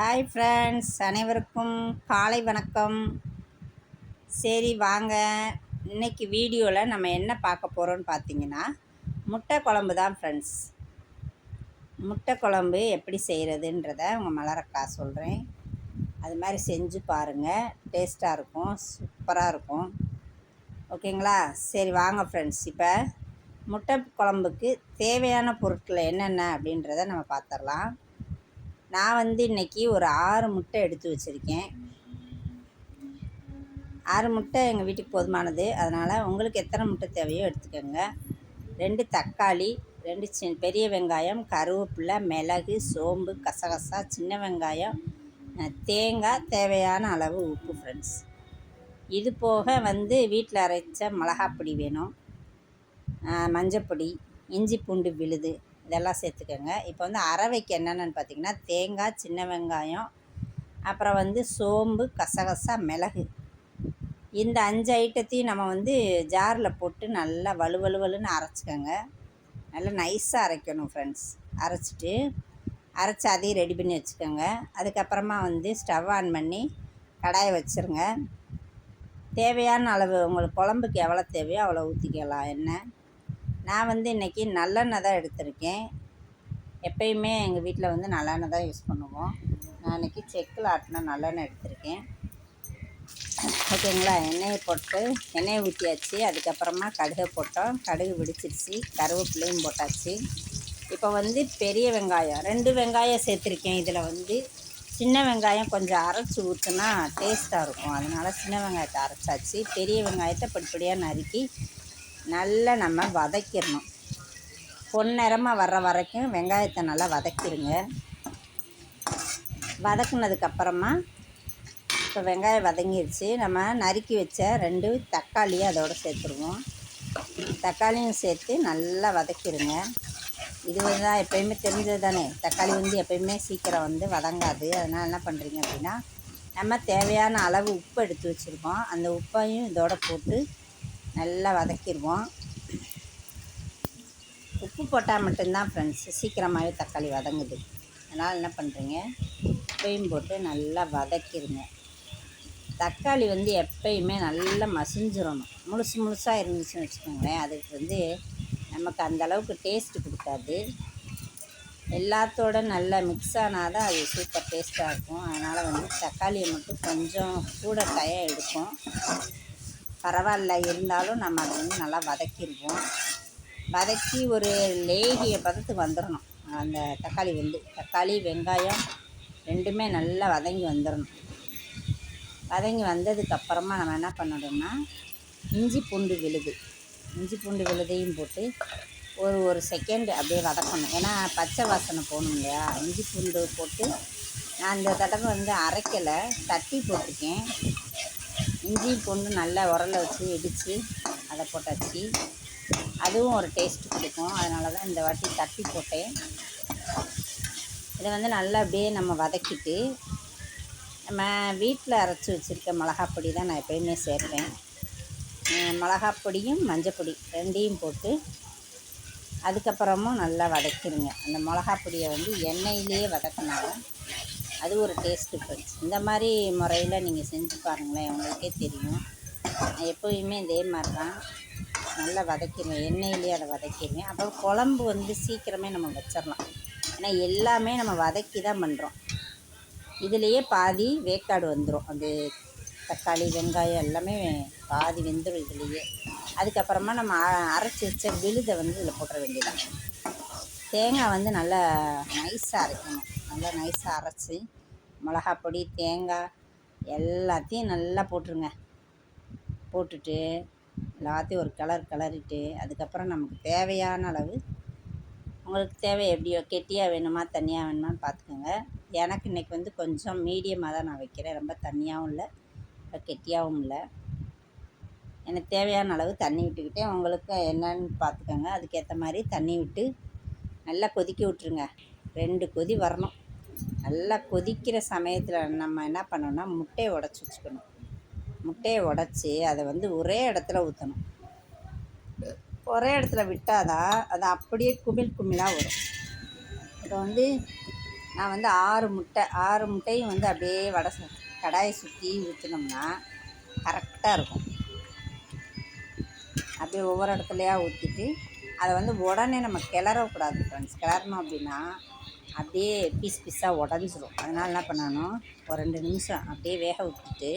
Hi friends, அனைவருக்கும் காலை வணக்கம். சரி வாங்க, இன்றைக்கி வீடியோவில் நம்ம என்ன பார்க்க போகிறோன்னு பார்த்தீங்கன்னா முட்டை குழம்பு தான் ஃப்ரெண்ட்ஸ். முட்டை குழம்பு எப்படி செய்கிறதுன்றத உங்கள் மலரக்கா சொல்கிறேன். அது மாதிரி செஞ்சு பாருங்கள், டேஸ்ட்டாக இருக்கும், சூப்பராக இருக்கும். ஓகேங்களா? சரி வாங்க ஃப்ரெண்ட்ஸ், இப்போ முட்டை குழம்புக்கு தேவையான பொருட்கள் என்னென்ன அப்படின்றத நம்ம பார்த்துடலாம். நான் இன்றைக்கி ஒரு 6 முட்டை எடுத்து வச்சுருக்கேன். 6 முட்டை எங்கள் வீட்டுக்கு போதுமானது. அதனால் உங்களுக்கு எத்தனை முட்டை தேவையோ எடுத்துக்கோங்க. 2 தக்காளி, 2 பெரிய வெங்காயம், கருவேப்பிலை, மிளகு, சோம்பு, கசகசா, சின்ன வெங்காயம், தேங்காய், தேவையான அளவு உப்பு ஃப்ரெண்ட்ஸ். இது போக வீட்டில் அரைச்ச மிளகாப்பொடி வேணும், மஞ்சப்பொடி, இஞ்சி பூண்டு விழுது, இதெல்லாம் சேர்த்துக்கோங்க. இப்போ அரவைக்கு என்னென்னு பார்த்திங்கன்னா தேங்காய், சின்ன வெங்காயம், அப்புறம் சோம்பு, கசகசா, மிளகு, இந்த 5 ஐட்டத்தையும் நம்ம ஜாரில் போட்டு நல்லா வலுவலுன்னு அரைச்சிக்கோங்க. நல்லா நைஸாக அரைக்கணும் ஃப்ரெண்ட்ஸ். அரைச்சி அதையும் ரெடி பண்ணி வச்சுக்கோங்க. அதுக்கப்புறமா ஸ்டவ் ஆன் பண்ணி கடாயை வச்சுருங்க. தேவையான அளவு உங்களுக்கு குழம்புக்கு எவ்வளோ தேவையோ அவ்வளோ ஊற்றிக்கலாம் எண்ணெய். நான் இன்றைக்கி நல்லெண்ணெய் தான் எடுத்திருக்கேன். எப்பயுமே எங்கள் வீட்டில் நல்லெண்ணெய் தான் யூஸ் பண்ணுவோம். நான் இன்றைக்கி செக்கில் ஆட்டின நல்லெண்ணெய் எடுத்திருக்கேன். ஓகேங்களா? எண்ணெயை ஊற்றியாச்சு. அதுக்கப்புறமா கடுகை போட்டோம். கடுகு வெடிச்சிருச்சு. கருவேப்பிலையும் போட்டாச்சு. இப்போ பெரிய வெங்காயம் 2 வெங்காயம் சேர்த்துருக்கேன். இதில் சின்ன வெங்காயம் கொஞ்சம் அரைச்சி ஊற்றுனா டேஸ்ட்டாக இருக்கும். அதனால் சின்ன வெங்காயத்தை அரைச்சாச்சு. பெரிய வெங்காயத்தை படிப்படியாக நறுக்கி நல்லா நம்ம வதக்கிடணும். பொன்னிறமாக வர்ற வரைக்கும் வெங்காயத்தை நல்லா வதக்கிடுங்க. வதக்குனதுக்கப்புறமா இப்போ வெங்காயம் வதங்கிடுச்சு. நம்ம நறுக்கி வச்ச 2 தக்காளியை அதோடு சேர்த்துருவோம். தக்காளியும் சேர்த்து நல்லா வதக்கிடுங்க. இது தான் எப்போயுமே தெரிஞ்சது தானே, தக்காளி எப்போயுமே சீக்கிரம் வதங்காது. அதனால் என்ன பண்ணுறீங்க அப்படின்னா, நம்ம தேவையான அளவு உப்பு எடுத்து வச்சுருக்கோம். அந்த உப்பையும் இதோடு போட்டு நல்லா வதக்கிடுவோம். உப்பு போட்டால் மட்டும்தான் ஃப்ரெண்ட்ஸ் சீக்கிரமாகவே தக்காளி வதங்குது. அதனால் என்ன பண்ணுறீங்க, உப்பையும் போட்டு நல்லா வதக்கிடுங்க. தக்காளி எப்பயுமே நல்லா மசிஞ்சிடணும். முழுசாக இருந்துச்சுன்னு வச்சுக்கோங்களேன், அதுக்கு நமக்கு அந்தளவுக்கு டேஸ்ட்டு கொடுக்காது. எல்லாத்தோட நல்லா மிக்ஸ் ஆனால் தான் அது சூப்பர் டேஸ்ட்டாக இருக்கும். அதனால் தக்காளியை மட்டும் கொஞ்சம் கூட டைம் எடுக்கும். பரவாயில்ல, இருந்தாலும் நம்ம அதை நல்லா வதக்கிடுவோம். வதக்கி ஒரு லேகிய பதத்துக்கு வந்துடணும். அந்த தக்காளி வெங்காயம் 2மே நல்லா வதங்கி வந்துடணும். வதங்கி வந்ததுக்கப்புறமா நம்ம என்ன பண்ணணும்னா இஞ்சி பூண்டு விழுதையும் போட்டு ஒரு செகண்ட் அப்படியே வதக்கணும். ஏன்னா பச்சை வாசனை போகணும் இல்லையா. இஞ்சி பூண்டு போட்டு நான் இந்த தடவை அரைக்கலை, தட்டி போட்டிருக்கேன். இஞ்சி பூண்டு நல்லா உரலை வச்சு இடித்து அதை போட்டாச்சு. அதுவும் ஒரு டேஸ்ட்டு கொடுக்கும். அதனால தான் இந்த வாட்டி தட்டி போட்டேன். இதை நல்லா அப்படியே நம்ம வதக்கிட்டு நம்ம வீட்டில் அரைச்சி வச்சுருக்க மிளகாப்பொடி தான் நான் எப்போயுமே சேர்ப்பேன். மிளகாப்பொடியும் மஞ்சப்பொடி 2ஐயும் போட்டு அதுக்கப்புறமும் நல்லா வதக்கிடுங்க. அந்த மிளகாப்பொடியை எண்ணெயிலேயே வதக்கினாலும் அது ஒரு டேஸ்ட்டு ஃப்ரெண்ட்ஸ். இந்த மாதிரி முறையில் நீங்கள் செஞ்சு பாருங்களேன், உங்களுக்கே தெரியும். நான் எப்போயுமே இதே மாதிரி தான் நல்லா வதக்கிடுவேன். எண்ணெயிலேயே அதை வதக்கிடுவேன். அப்புறம் குழம்பு சீக்கிரமே நம்ம வச்சிடலாம். ஏன்னா எல்லாமே நம்ம வதக்கி தான் பண்ணுறோம். இதுலேயே பாதி வேக்காடு வந்துடும். அது தக்காளி வெங்காயம் எல்லாமே பாதி வெந்துடும் இதுலேயே. அதுக்கப்புறமா நம்ம அரைச்சி வச்ச விழுதை இதில் போட்டுற வேண்டியதான். தேங்காய் நல்லா நைஸாக அரைக்கணும். நல்லா நைஸாக அரைச்சி மிளகாப்பொடி, தேங்காய் எல்லாத்தையும் நல்லா போட்டுருங்க. போட்டுட்டு எல்லாத்தையும் ஒரு கிளறிட்டு அதுக்கப்புறம் நமக்கு தேவையான அளவு, உங்களுக்கு தேவை எப்படியோ கெட்டியாக வேணுமா தண்ணியாக வேணுமான்னு பார்த்துக்கோங்க. எனக்கு இன்றைக்கி கொஞ்சம் மீடியமாக தான் நான் வைக்கிறேன். ரொம்ப தண்ணியாகவும் இல்லை, கெட்டியாகவும் இல்லை. எனக்கு தேவையான அளவு தண்ணி விட்டுக்கிட்டேன். உங்களுக்கு என்னன்னு பார்த்துக்கோங்க. அதுக்கேற்ற மாதிரி தண்ணி விட்டு நல்லா கொதிக்க விட்ருங்க. 2 கொதி வரணும். நல்லா கொதிக்கிற சமயத்தில் நம்ம என்ன பண்ணணும்னா முட்டையை உடச்சி வச்சுக்கணும். முட்டையை உடச்சி அதை ஒரே இடத்துல ஊற்றணும். ஒரே இடத்துல விட்டால் தான் அது அப்படியே குமிழாக வரும். இப்போ நான் வந்து 6 முட்டையும் வந்து அப்படியே கடாயை சுற்றி ஊற்றினோம்னா கரெக்டாக இருக்கும். அப்படியே ஒவ்வொரு இடத்துலையா ஊற்றிட்டு அதை வந்து உடனே நம்ம கிளறக்கூடாது ஃப்ரெண்ட்ஸ். கிளறணும் அப்படின்னா அப்படியே பீஸாக உடஞ்சிரும். அதனால் என்ன பண்ணணும், ஒரு 2 நிமிஷம் அப்படியே வேக விட்டுட்டு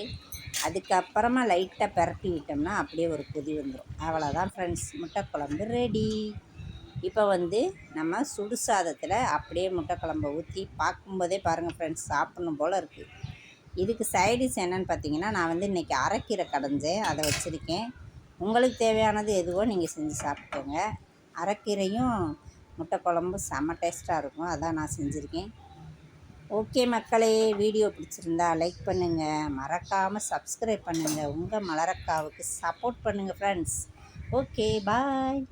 அதுக்கப்புறமா லைட்டாக பெரட்டி விட்டோம்னா அப்படியே ஒரு கொதி வந்துடும். அவ்வளோதான் ஃப்ரெண்ட்ஸ், முட்டை குழம்பு ரெடி. இப்போ வந்து நம்ம சுடு சாதத்தில் அப்படியே முட்டை குழம்பை ஊற்றி பார்க்கும்போதே பாருங்கள் ஃப்ரெண்ட்ஸ், சாப்பிட்ணும் போல் இருக்குது. இதுக்கு சைடிஷ் என்னென்னு பார்த்தீங்கன்னா, நான் வந்து இன்றைக்கி அரைக்கீரை கடைஞ்சேன், அதை வச்சுருக்கேன். உங்களுக்கு தேவையானது எதுவோ நீங்கள் செஞ்சு சாப்பிட்டுக்கோங்க. அரைக்கீரையும் முட்டை குழம்பும் செம்ம டேஸ்ட்டாக இருக்கும், அதான் நான் செஞ்சுருக்கேன். ஓகே மக்களே, வீடியோ பிடிச்சிருந்தா லைக் பண்ணுங்கள், மறக்காமல் சப்ஸ்கிரைப் பண்ணுங்கள், உங்கள் மலரக்காவுக்கு சப்போர்ட் பண்ணுங்கள் ஃப்ரெண்ட்ஸ். ஓகே, பாய்.